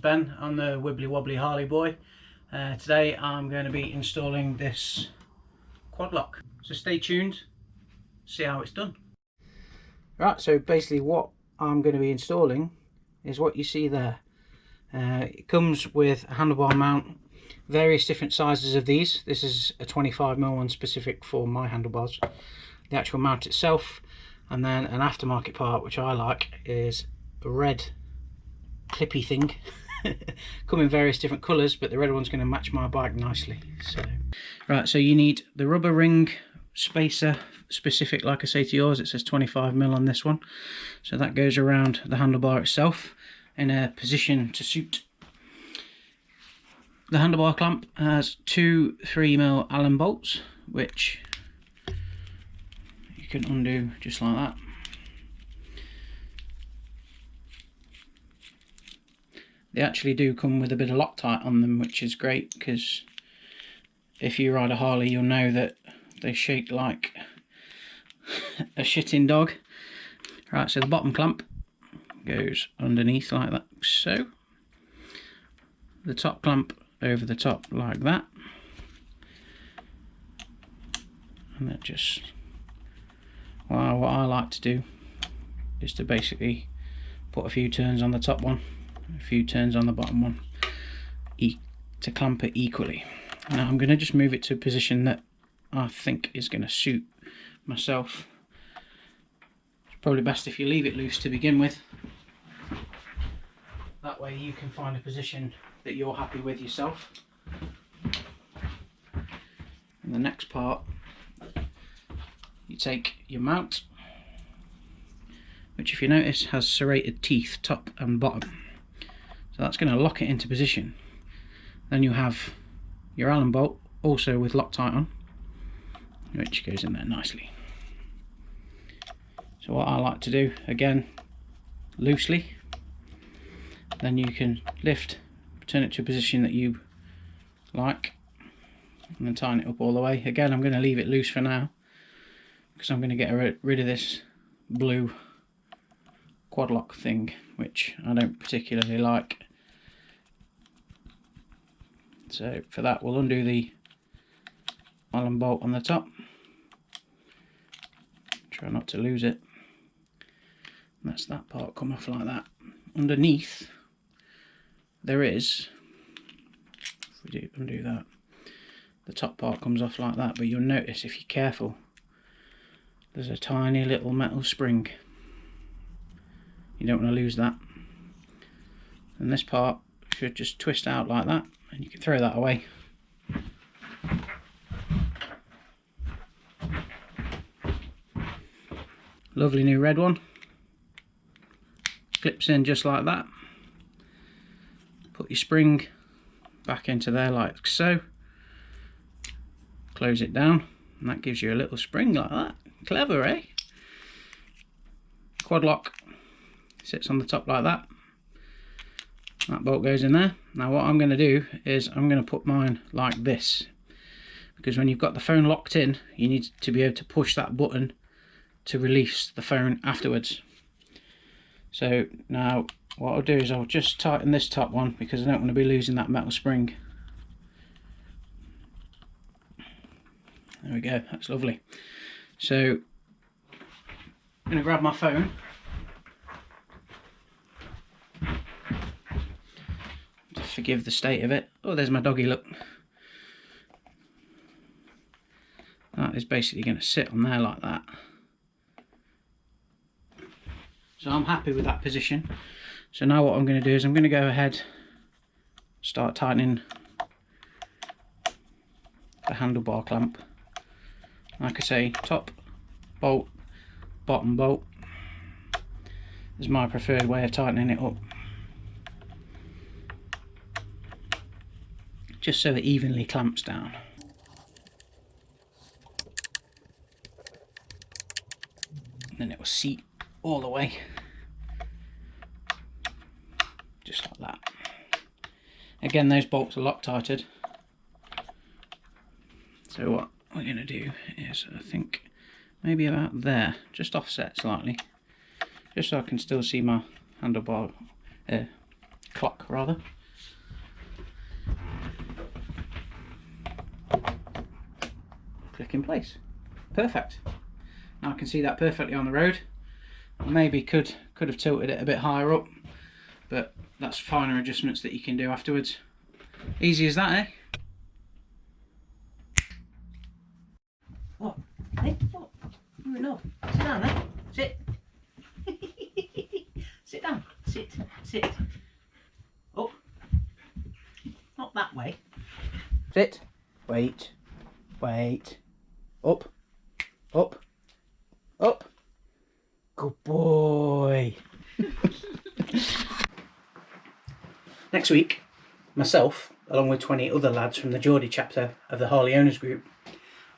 Ben on the Wibbly Wobbly Harley Boy. Today I'm going to be installing this quad lock, so stay tuned, see how it's done. Right, so basically what I'm going to be installing is what you see there. It comes with a handlebar mount, various different sizes of these. This is a 25mm one specific for my handlebars. The actual mount itself, and then an aftermarket part which I like is a red clippy thing. Come in various different colours, but the red one's going to match my bike nicely. So you need the rubber ring spacer specific, like I say to yours. It says 25mm on this one, so that goes around the handlebar itself in a position to suit. The handlebar clamp has two 3mm Allen bolts, which you can undo just like that. They actually do come with a bit of Loctite on them, which is great, because if you ride a Harley you'll know that they shake like a shitting dog. Right, so the bottom clamp goes underneath like that, so. The top clamp over the top like that. And that just, well, what I like to do is to basically put a few turns on the top one, a few turns on the bottom one, to clamp it equally. Now I'm going to just move it to a position that I think is going to suit myself. It's probably best if you leave it loose to begin with. That way you can find a position that you're happy with yourself. And the next part, you take your mount, which if you notice has serrated teeth top and bottom. So that's going to lock it into position. Then you have your Allen bolt, also with Loctite on, which goes in there nicely. So what I like to do, again, loosely, then you can lift, turn it to a position that you like, and then tighten it up all the way. Again, I'm going to leave it loose for now, because I'm going to get rid of this blue quad lock thing, which I don't particularly like. So for that, we'll undo the Allen bolt on the top. Try not to lose it. And that's that part come off like that. Underneath there is, if we do undo that, the top part comes off like that, but you'll notice if you're careful there's a tiny little metal spring. You don't want to lose that. And this part should just twist out like that, and you can throw that away. Lovely new red one. Clips in just like that. Put your spring back into there like so. Close it down, and that gives you a little spring like that. Clever, eh? Quad lock sits on the top like that. That bolt goes in there. Now what I'm going to do is I'm going to put mine like this, because when you've got the phone locked in, you need to be able to push that button to release the phone afterwards. So now what I'll do is I'll just tighten this top one, because I don't want to be losing that metal spring. There we go, that's lovely. So I'm going to grab my phone. Forgive the state of it. Oh, there's my doggy, look. That is basically going to sit on there like that. So I'm happy with that position. So now what I'm going to do is I'm going to go ahead, start tightening the handlebar clamp. Like I say, top bolt, bottom bolt is my preferred way of tightening it up, just so it evenly clamps down. And then it will seat all the way, just like that. Again, those bolts are Loctited. So what we're going to do is, I think, maybe about there, just offset slightly, just so I can still see my handlebar, clock rather. Click in place. Perfect. Now I can see that perfectly on the road. Maybe could have tilted it a bit higher up, but that's finer adjustments that you can do afterwards. Easy as that, eh? What? Hey, what? You're enough. Sit down there. Sit. Sit down. Sit. Sit. Up. Not that way. Sit. Wait. Wait. Up. Up. Up. Good boy. Next week, myself, along with 20 other lads from the Geordie chapter of the Harley Owners Group,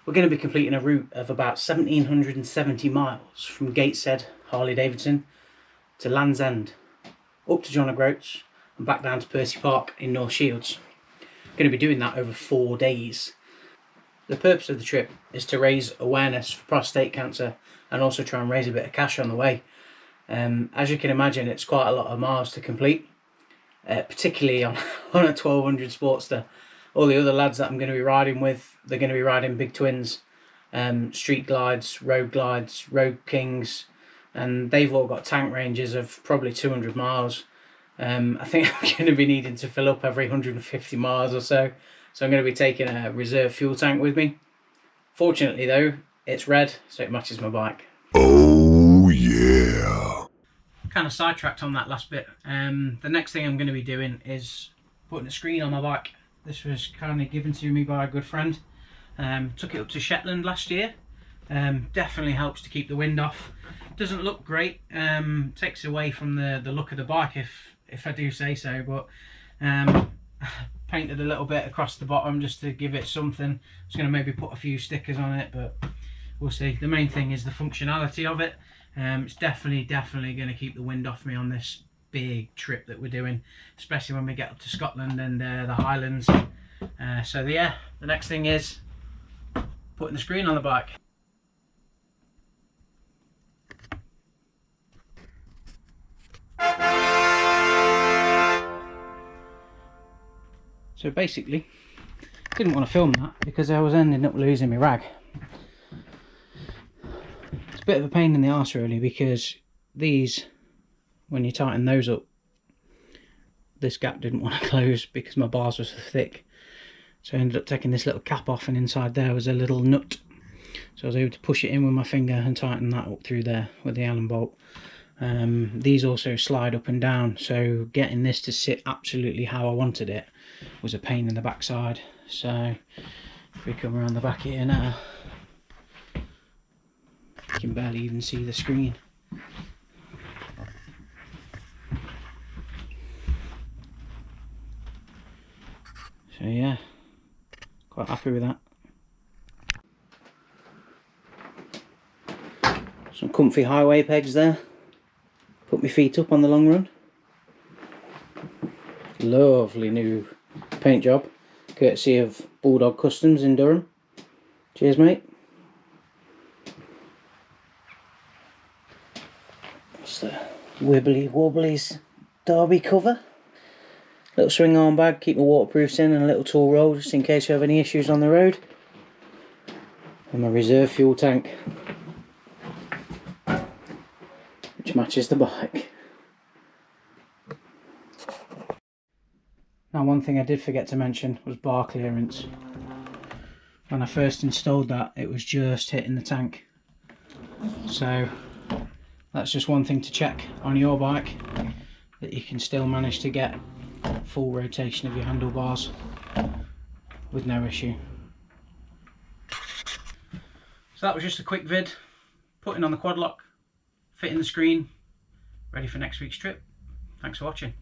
we're going to be completing a route of about 1,770 miles from Gateshead, Harley Davidson, to Land's End, up to John O'Groats, and back down to Percy Park in North Shields. We're going to be doing that over 4 days. The purpose of the trip is to raise awareness for prostate cancer and also try and raise a bit of cash on the way. As you can imagine, it's quite a lot of miles to complete, particularly on a 1200 Sportster. All the other lads that I'm going to be riding with, they're going to be riding big twins, street glides, road kings, and they've all got tank ranges of probably 200 miles. I think I'm going to be needing to fill up every 150 miles or so. So I'm going to be taking a reserve fuel tank with me. Fortunately though, it's red, so it matches my bike. Oh yeah. Kind of sidetracked on that last bit. The next thing I'm going to be doing is putting a screen on my bike. This was kindly given to me by a good friend. Took it up to Shetland last year. Definitely helps to keep the wind off. Doesn't look great. Takes away from the look of the bike, if I do say so. But painted a little bit across the bottom just to give it something. I was going to maybe put a few stickers on it, but we'll see. The main thing is the functionality of it. It's definitely going to keep the wind off me on this big trip that we're doing, especially when we get up to Scotland and the Highlands. So yeah, the next thing is putting the screen on the bike. So basically, didn't want to film that because I was ending up losing my rag. It's a bit of a pain in the arse really, because these, when you tighten those up, this gap didn't want to close because my bars were so thick. So I ended up taking this little cap off, and inside there was a little nut. So I was able to push it in with my finger and tighten that up through there with the Allen bolt. These also slide up and down, so getting this to sit absolutely how I wanted it was a pain in the backside. So if we come around the back here now, you can barely even see the screen. So yeah, quite happy with that. Some comfy highway pegs there. Put my feet up on the long run. Lovely new paint job, courtesy of Bulldog Customs in Durham. Cheers mate. That's the Wibbly Wobblies Derby cover. Little swing arm bag, keep my waterproofs in, and a little tool roll just in case you have any issues on the road. And my reserve fuel tank, which matches the bike. Now one thing I did forget to mention was bar clearance. When I first installed that, it was just hitting the tank. So that's just one thing to check on your bike, that you can still manage to get full rotation of your handlebars with no issue. So that was just a quick vid, putting on the quad lock, fitting the screen, ready for next week's trip. Thanks for watching.